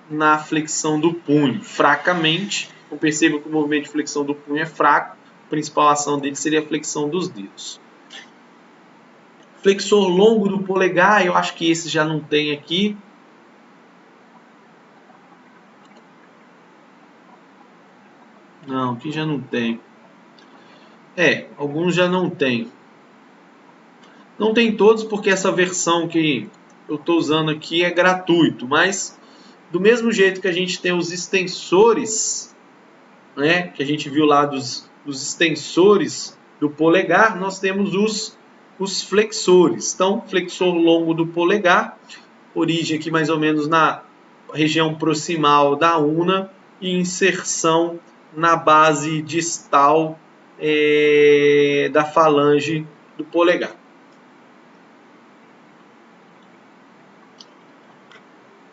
S1: na flexão do punho, fracamente. Eu percebo que o movimento de flexão do punho é fraco, a principal ação dele seria a flexão dos dedos. Flexor longo do polegar, eu acho que esse já não tem aqui. Não, aqui já não tem. Alguns já não tem. Não tem todos porque essa versão que eu estou usando aqui é gratuito, mas do mesmo jeito que a gente tem os extensores, né, que a gente viu lá dos extensores do polegar, nós temos os flexores. Então, flexor longo do polegar, origem aqui mais ou menos na região proximal da una e inserção na base distal da falange do polegar.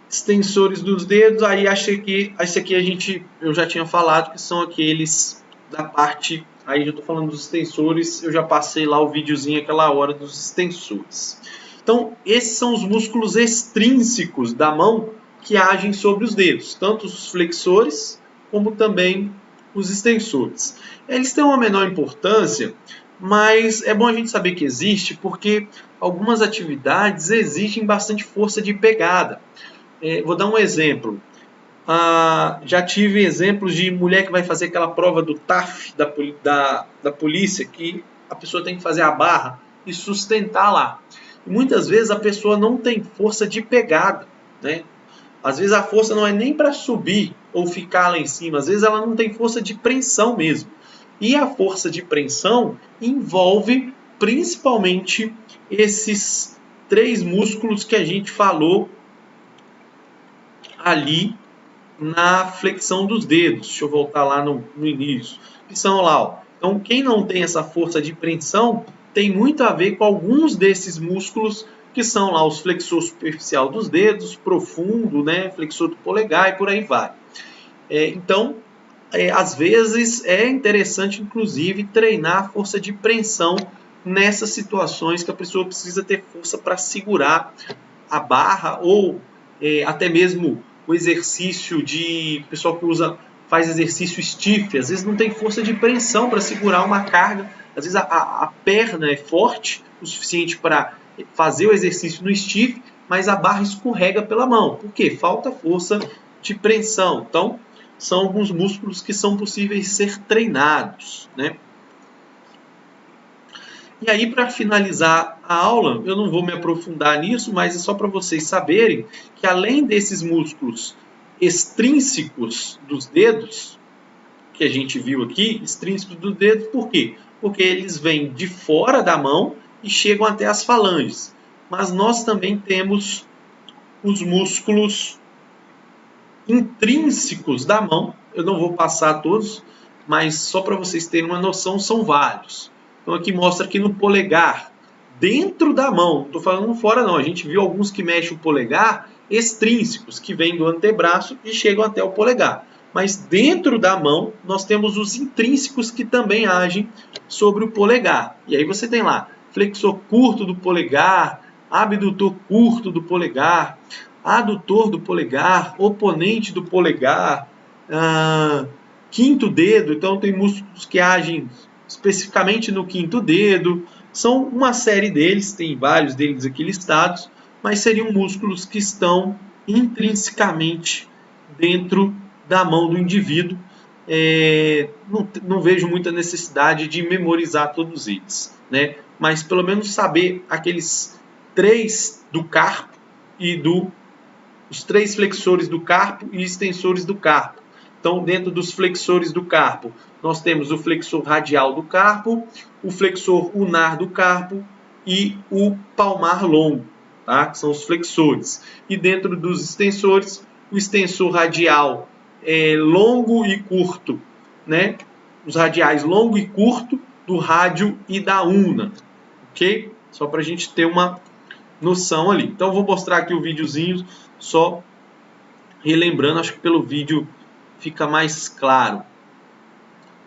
S1: Extensores dos dedos, aí esse aqui eu já tinha falado que são aqueles da parte, aí eu estou falando dos extensores, eu já passei lá o videozinho aquela hora dos extensores. Então, esses são os músculos extrínsecos da mão que agem sobre os dedos, tanto os flexores como também os extensores. Eles têm uma menor importância, mas é bom a gente saber que existe, porque algumas atividades exigem bastante força de pegada. Vou dar um exemplo. Já tive exemplos de mulher que vai fazer aquela prova do TAF da polícia, que a pessoa tem que fazer a barra e sustentar lá. E muitas vezes a pessoa não tem força de pegada, né? Às vezes a força não é nem para subir ou ficar lá em cima, às vezes ela não tem força de preensão mesmo. E a força de preensão envolve principalmente esses 3 músculos que a gente falou ali na flexão dos dedos. Deixa eu voltar lá no início. Que são lá, ó. Então, quem não tem essa força de preensão tem muito a ver com alguns desses músculos que são lá os flexor superficial dos dedos, profundo, né, flexor do polegar e por aí vai. Então, às vezes é interessante, inclusive, treinar a força de preensão nessas situações que a pessoa precisa ter força para segurar a barra ou até mesmo o exercício de pessoal que faz exercício stiff, às vezes não tem força de preensão para segurar uma carga, às vezes a perna é forte o suficiente para fazer o exercício no stiff, mas a barra escorrega pela mão. Por quê? Falta força de preensão. Então, são alguns músculos que são possíveis ser treinados, né? E aí, para finalizar a aula, eu não vou me aprofundar nisso, mas é só para vocês saberem que além desses músculos extrínsecos dos dedos, que a gente viu aqui, extrínsecos dos dedos, por quê? Porque eles vêm de fora da mão e chegam até as falanges. Mas nós também temos os músculos intrínsecos da mão. Eu não vou passar todos, mas só para vocês terem uma noção, são vários. Então aqui mostra que no polegar, dentro da mão, não estou falando fora não, a gente viu alguns que mexem o polegar extrínsecos, que vêm do antebraço e chegam até o polegar. Mas dentro da mão, nós temos os intrínsecos que também agem sobre o polegar. E aí você tem lá, flexor curto do polegar, abdutor curto do polegar, adutor do polegar, oponente do polegar, quinto dedo, então tem músculos que agem especificamente no quinto dedo. São uma série deles, tem vários deles aqui listados, mas seriam músculos que estão intrinsecamente dentro da mão do indivíduo. Não vejo muita necessidade de memorizar todos eles, né? Mas pelo menos saber aqueles 3 do carpo e os 3 flexores do carpo e extensores do carpo. Então, dentro dos flexores do carpo, nós temos o flexor radial do carpo, o flexor unar do carpo e o palmar longo, tá? Que são os flexores. E dentro dos extensores, o extensor radial longo e curto, né? Os radiais longo e curto do rádio e da una, ok? Só para a gente ter uma noção ali. Então, eu vou mostrar aqui o videozinho, só relembrando, acho que pelo vídeo fica mais claro.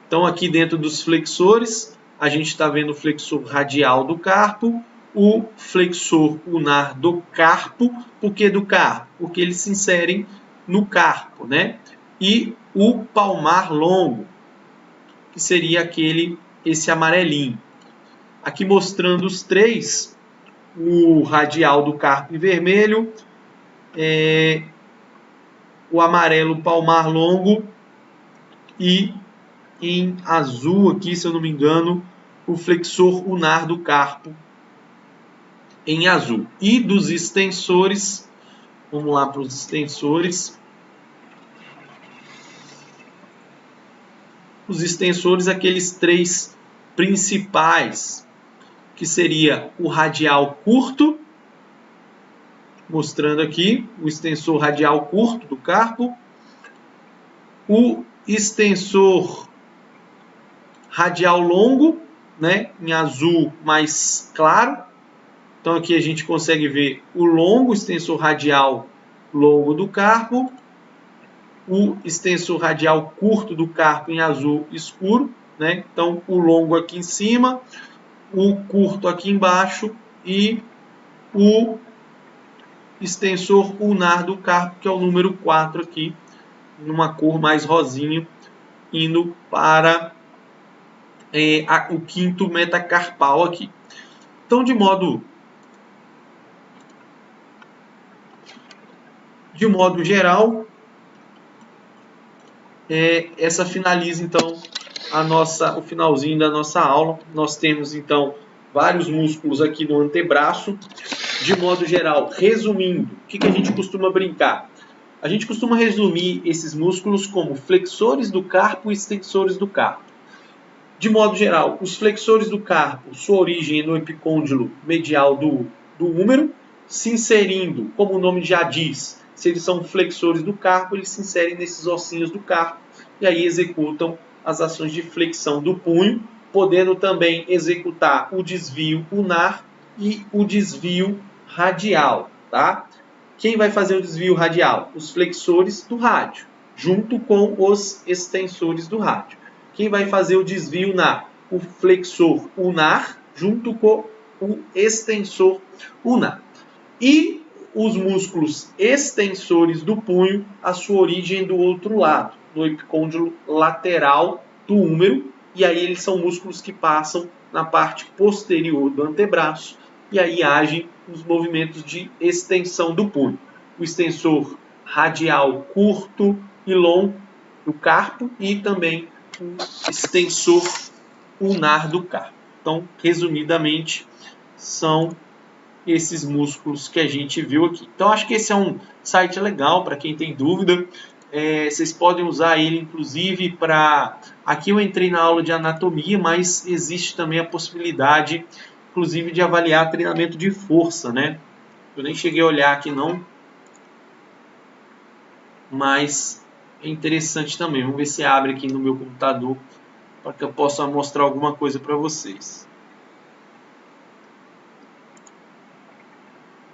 S1: Então, aqui dentro dos flexores, a gente está vendo o flexor radial do carpo, o flexor unar do carpo. Por que do carpo? Porque eles se inserem no carpo, né? E o palmar longo, que seria esse amarelinho. Aqui mostrando os 3, o radial do carpo em vermelho, o amarelo palmar longo e em azul aqui, se eu não me engano, o flexor unar do carpo em azul. E dos extensores, vamos lá para os extensores. Os extensores, aqueles 3 principais, que seria o radial curto, mostrando aqui o extensor radial curto do carpo, o extensor radial longo, né, em azul mais claro. Então aqui a gente consegue ver o longo, extensor radial longo do carpo, o extensor radial curto do carpo em azul escuro, né? Então o longo aqui em cima, o curto aqui embaixo e o extensor unar do carpo, que é o número 4 aqui, numa cor mais rosinha, indo para o quinto metacarpal aqui. Então, de modo geral, essa finaliza então o finalzinho da nossa aula. Nós temos então vários músculos aqui no antebraço. De modo geral, resumindo, o que a gente costuma brincar? A gente costuma resumir esses músculos como flexores do carpo e extensores do carpo. De modo geral, os flexores do carpo, sua origem é no epicôndilo medial do húmero, se inserindo, como o nome já diz, se eles são flexores do carpo, eles se inserem nesses ossinhos do carpo e aí executam as ações de flexão do punho, podendo também executar o desvio unar e o desvio radial, tá? Quem vai fazer o desvio radial? Os flexores do rádio, junto com os extensores do rádio. Quem vai fazer o desvio unar? O flexor unar, junto com o extensor unar. E os músculos extensores do punho, a sua origem do outro lado, no epicôndilo lateral do húmero, e aí eles são músculos que passam na parte posterior do antebraço, e aí agem os movimentos de extensão do punho. O extensor radial curto e longo do carpo e também o extensor unar do carpo. Então, resumidamente, são esses músculos que a gente viu aqui. Então, acho que esse é um site legal para quem tem dúvida. Vocês podem usar ele, inclusive, para... Aqui eu entrei na aula de anatomia, mas existe também a possibilidade, inclusive, de avaliar treinamento de força, né? Eu nem cheguei a olhar aqui, não. Mas é interessante também. Vamos ver se abre aqui no meu computador para que eu possa mostrar alguma coisa para vocês.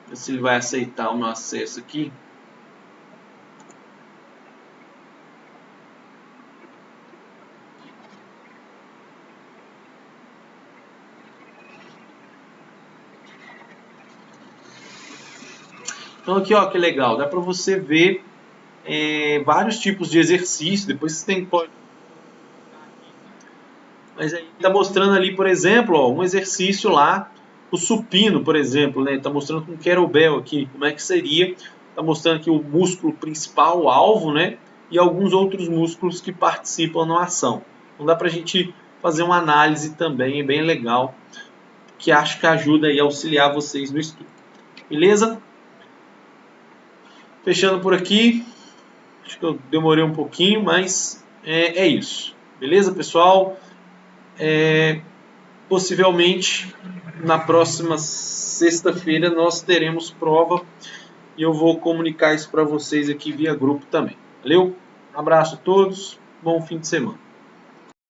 S1: Ver se ele vai aceitar o meu acesso aqui. Então aqui, ó, que legal. Dá para você ver vários tipos de exercícios. Depois você tem que... Mas aí está mostrando ali, por exemplo, ó, um exercício lá, o supino, por exemplo, né? Está mostrando com kettlebell aqui, como é que seria. Está mostrando aqui o músculo principal, o alvo, né? e alguns outros músculos que participam na ação. Então dá para a gente fazer uma análise também bem legal, que acho que ajuda aí a auxiliar vocês no estudo. Beleza? Fechando por aqui. Acho que eu demorei um pouquinho, mas é isso. Beleza, pessoal? Possivelmente, na próxima sexta-feira, nós teremos prova e eu vou comunicar isso para vocês aqui via grupo também. Valeu? Um abraço a todos. Bom fim de semana.